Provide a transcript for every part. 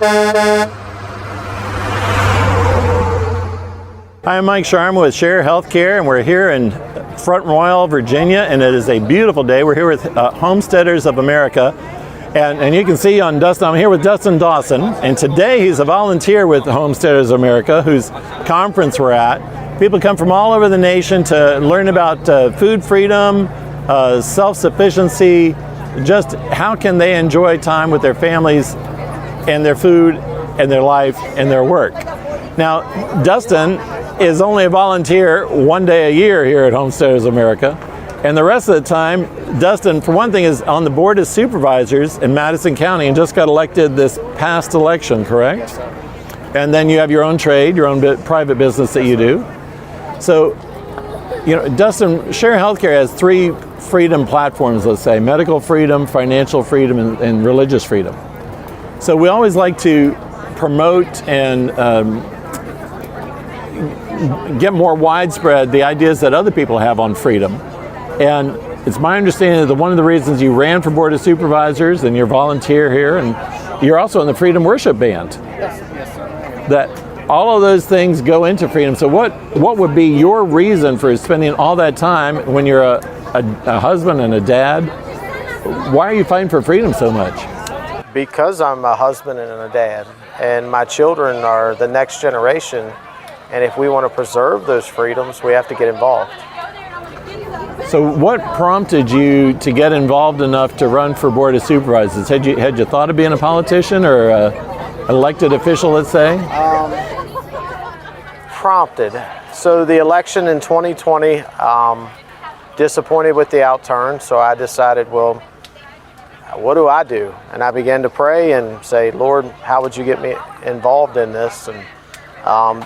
Hi, I'm Mike Sharma with Share Healthcare, and we're here in Front Royal, Virginia, and it is a beautiful day. We're here with Homesteaders of America, and you can see on Dustin, I'm here with Dustin Dawson, and today he's a volunteer with Homesteaders of America, whose conference we're at. People come from all over the nation to learn about food freedom, self-sufficiency, just how can they enjoy time with their families and their food and their life and their work. Now, Dustin is only a volunteer one day a year here at Homesteaders of America, and the rest of the time, Dustin, for one thing, is on the Board of Supervisors in Madison County and just got elected this past election, correct? Yes, sir. And then you have your own trade, your own private business that you do. So, you know, Dustin, Share Healthcare has three freedom platforms, let's say: medical freedom, financial freedom, and religious freedom. So we always like to promote and get more widespread the ideas that other people have on freedom. And it's my understanding that one of the reasons you ran for Board of Supervisors and you're a volunteer here, and you're also in the Freedom Worship Band. Yes, sir. That all of those things go into freedom. So what would be your reason for spending all that time when you're a husband and a dad? Why are you fighting for freedom so much? Because I'm a husband and a dad, and my children are the next generation, and if we want to preserve those freedoms, we have to get involved. So what prompted you to get involved enough to run for Board of Supervisors? Had you thought of being a politician or an elected official, let's say? Prompted. So the election in 2020, disappointed with the outturn, so I decided, well, what do I do? And I began to pray and say, Lord, how would you get me involved in this? And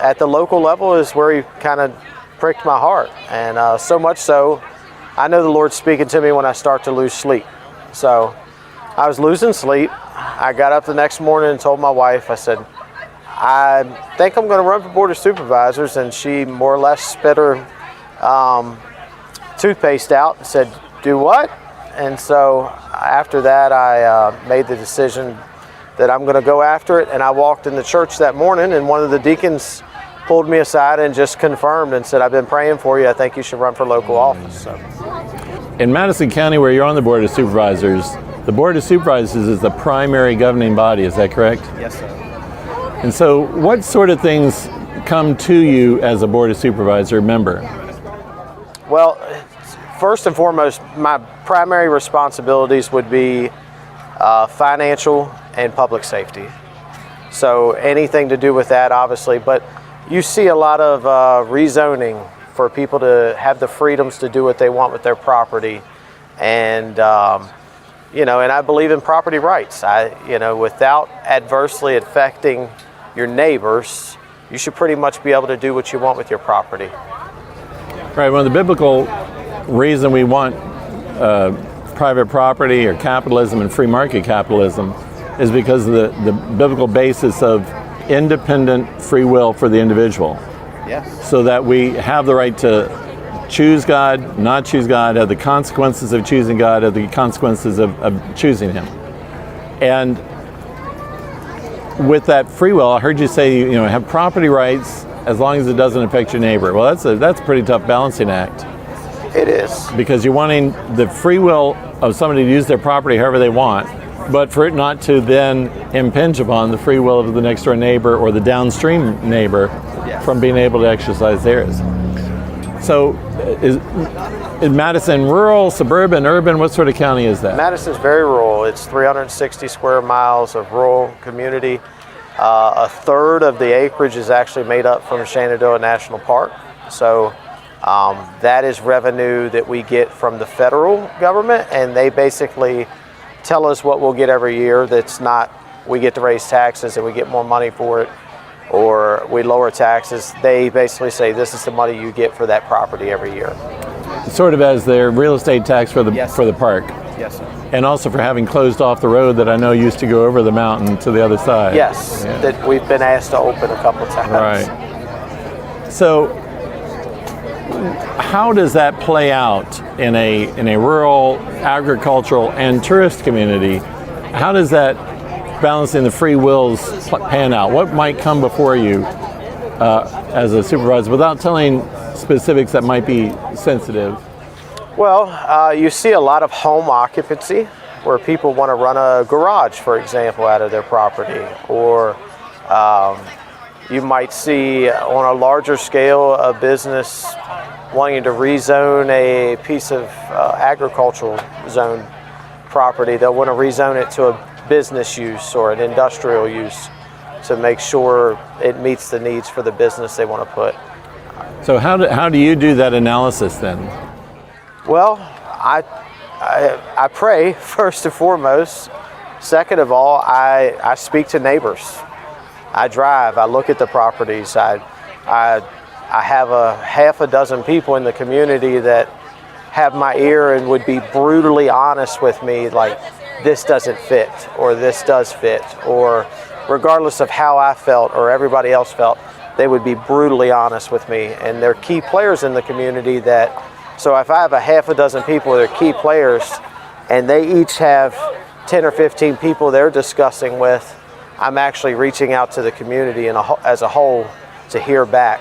at the local level is where he kind of pricked my heart. And so much so, I know the Lord's speaking to me when I start to lose sleep. So I was losing sleep. I got up the next morning and told my wife, I said, I think I'm going to run for Board of Supervisors. And she more or less spit her toothpaste out and said, do what? And so after that, I made the decision that I'm going to go after it. And I walked in the church that morning, and one of the deacons pulled me aside and just confirmed and said, I've been praying for you. I think you should run for local office. So. In Madison County, where you're on the Board of Supervisors, the Board of Supervisors is the primary governing body, is that correct? Yes, sir. And so what sort of things come to you as a Board of Supervisor member? Well, first and foremost, my primary responsibilities would be financial and public safety. So anything to do with that, obviously, but you see a lot of rezoning for people to have the freedoms to do what they want with their property. And, you know, and I believe in property rights. Without adversely affecting your neighbors, you should pretty much be able to do what you want with your property. Right, well, the biblical reason we want private property or capitalism and free market capitalism is because of the biblical basis of independent free will for the individual. Yes. So that we have the right to choose God, not choose God, have the consequences of choosing God, have the consequences of choosing Him. And with that free will, I heard you say, have property rights as long as it doesn't affect your neighbor. Well, that's a pretty tough balancing act. It is. Because you're wanting the free will of somebody to use their property however they want, but for it not to then impinge upon the free will of the next door neighbor or the downstream neighbor from being able to exercise theirs. So is Madison rural, suburban, urban? What sort of county is that? Madison's very rural. It's 360 square miles of rural community. A third of the acreage is actually made up from Shenandoah National Park. So that is revenue that we get from the federal government, and they basically tell us what we'll get every year. That's not, we get to raise taxes and we get more money for it, or we lower taxes. They basically say this is the money you get for that property every year. Sort of as their real estate tax for the park. Yes, sir. And also for having closed off the road that I know used to go over the mountain to the other side. Yes, that we've been asked to open a couple of times. Right. So how does that play out in a rural, agricultural, and tourist community? How does that balancing the free wills pan out? What might come before you as a supervisor without telling specifics that might be sensitive? Well, you see a lot of home occupancy where people want to run a garage, for example, out of their property. Or you might see on a larger scale a business wanting to rezone a piece of agricultural zone property. They'll want to rezone it to a business use or an industrial use to make sure it meets the needs for the business they want to put. So how do you do that analysis then? Well, I pray first and foremost. Second of all, I speak to neighbors. I drive, I look at the properties. I have a half a dozen people in the community that have my ear and would be brutally honest with me, like this doesn't fit or this does fit, or regardless of how I felt or everybody else felt, they would be brutally honest with me. And they're key players in the community so if I have a half a dozen people that are key players and they each have 10 or 15 people they're discussing with, I'm actually reaching out to the community as a whole to hear back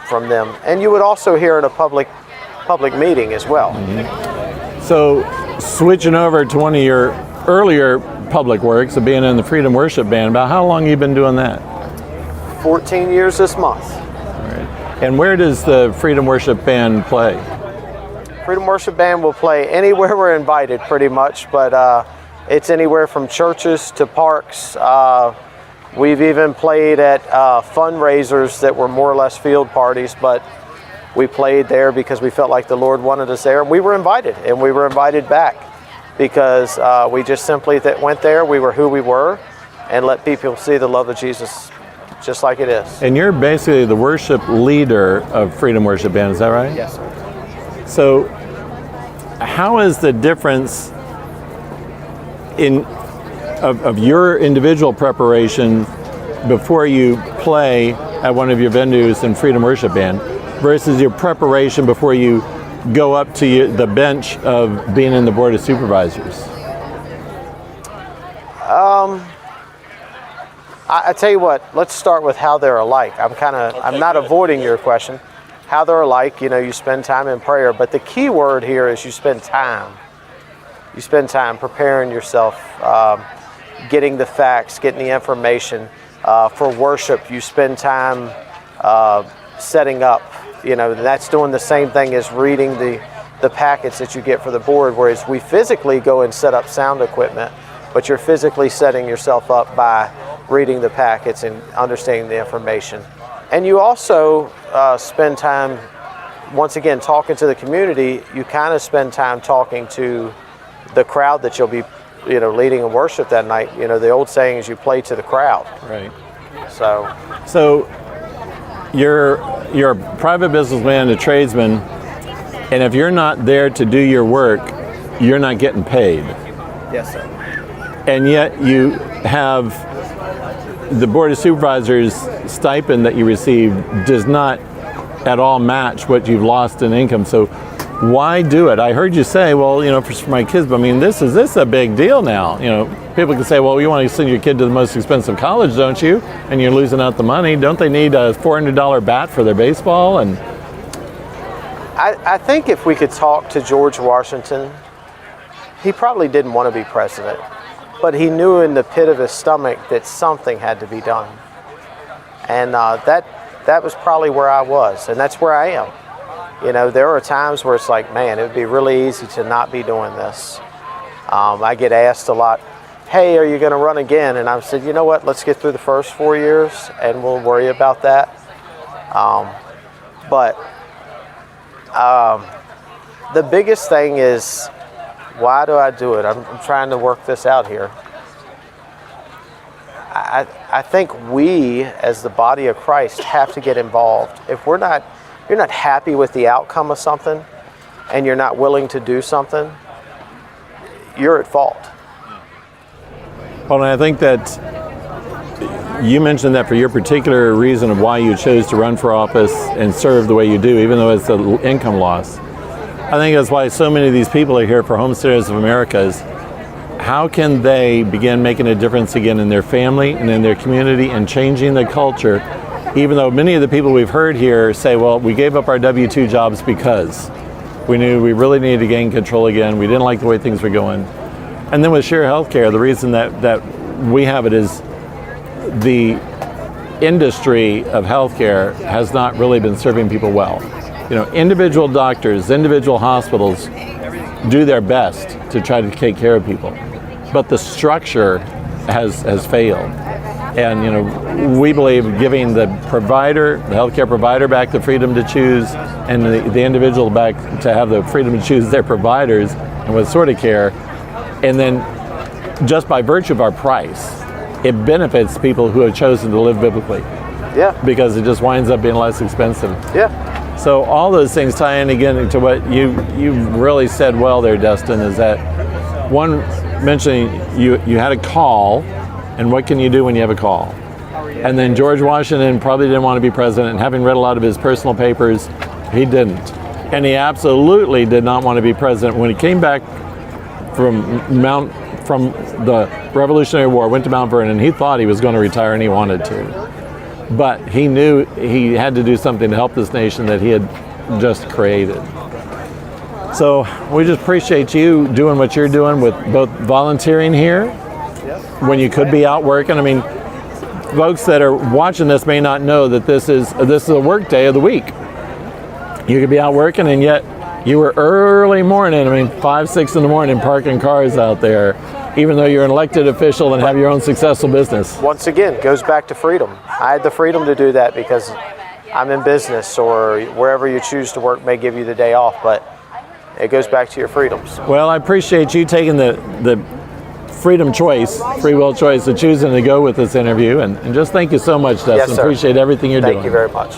from them. And you would also hear in a public meeting as well. Mm-hmm. So switching over to one of your earlier public works of being in the Freedom Worship Band, about how long have you been doing that? 14 years this month. All right. And where does the Freedom Worship Band play? Freedom Worship Band will play anywhere we're invited pretty much, but it's anywhere from churches to parks. We've even played at fundraisers that were more or less field parties, but we played there because we felt like the Lord wanted us there. We were invited, and we were invited back because we just simply went there. We were who we were and let people see the love of Jesus just like it is. And you're basically the worship leader of Freedom Worship Band, is that right? Yes, sir. So how is the difference of your individual preparation before you play at one of your venues in Freedom Worship Band versus your preparation before you go up to the bench of being in the Board of Supervisors? I tell you what, let's start with how they're alike. I'm not avoiding your question. How they're alike, you spend time in prayer, but the key word here is you spend time. You spend time preparing yourself, getting the facts, getting the information. For worship, you spend time setting up. That's doing the same thing as reading the packets that you get for the board, whereas we physically go and set up sound equipment, but you're physically setting yourself up by reading the packets and understanding the information. And you also spend time, once again, talking to the community. You kind of spend time talking to the crowd that you'll be leading in worship that night. The old saying is you play to the crowd. Right. So you're a private businessman, a tradesman, and if you're not there to do your work, you're not getting paid. Yes, sir. And yet you have the Board of Supervisors stipend that you receive does not at all match what you've lost in income. So why do it? I heard you say, well, for my kids, but I mean, this is a big deal now. People can say, well, you want to send your kid to the most expensive college, don't you? And you're losing out the money. Don't they need a $400 bat for their baseball? And I think if we could talk to George Washington, he probably didn't want to be president, but he knew in the pit of his stomach that something had to be done. And that was probably where I was, and that's where I am. There are times where it's like, man, it would be really easy to not be doing this. I get asked a lot, hey, are you going to run again? And I've said, you know what, let's get through the first 4 years and we'll worry about that. But the biggest thing is, why do I do it? I'm trying to work this out here. I think we, as the body of Christ, have to get involved. If you're not happy with the outcome of something and you're not willing to do something, you're at fault. Well, and I think that you mentioned that for your particular reason of why you chose to run for office and serve the way you do, even though it's an income loss. I think that's why so many of these people are here for Homesteaders of America is, how can they begin making a difference again in their family and in their community and changing the culture, even though many of the people we've heard here say, well, we gave up our W-2 jobs because we knew we really needed to gain control again. We didn't like the way things were going. And then with Share Healthcare, the reason that we have it is the industry of healthcare has not really been serving people well. You know, individual doctors, individual hospitals do their best to try to take care of people, but the structure has failed. And you know, we believe giving the provider, the healthcare provider, back the freedom to choose, and the individual back to have the freedom to choose their providers and what sort of care, and then just by virtue of our price, it benefits people who have chosen to live biblically. Yeah. Because it just winds up being less expensive. Yeah. So all those things tie in again to what you really said well there, Dustin, is that one, mentioning you had a call, and what can you do when you have a call? And then George Washington probably didn't want to be president, and having read a lot of his personal papers, he didn't. And he absolutely did not want to be president. When he came back from the Revolutionary War, went to Mount Vernon, he thought he was going to retire and he wanted to. But he knew he had to do something to help this nation that he had just created. So we just appreciate you doing what you're doing with both volunteering here when you could be out working. I mean, folks that are watching this may not know that this is a work day of the week. You could be out working, and yet you were early morning, 5, 6 in the morning, parking cars out there, even though you're an elected official and have your own successful business. Once again, goes back to freedom. I had the freedom to do that because I'm in business, or wherever you choose to work may give you the day off, but it goes back to your freedoms. Well, I appreciate you taking the freedom choice, free will choice of choosing to go with this interview, and just thank you so much, Dustin. Yes, sir. Appreciate everything you're doing. Thank you very much.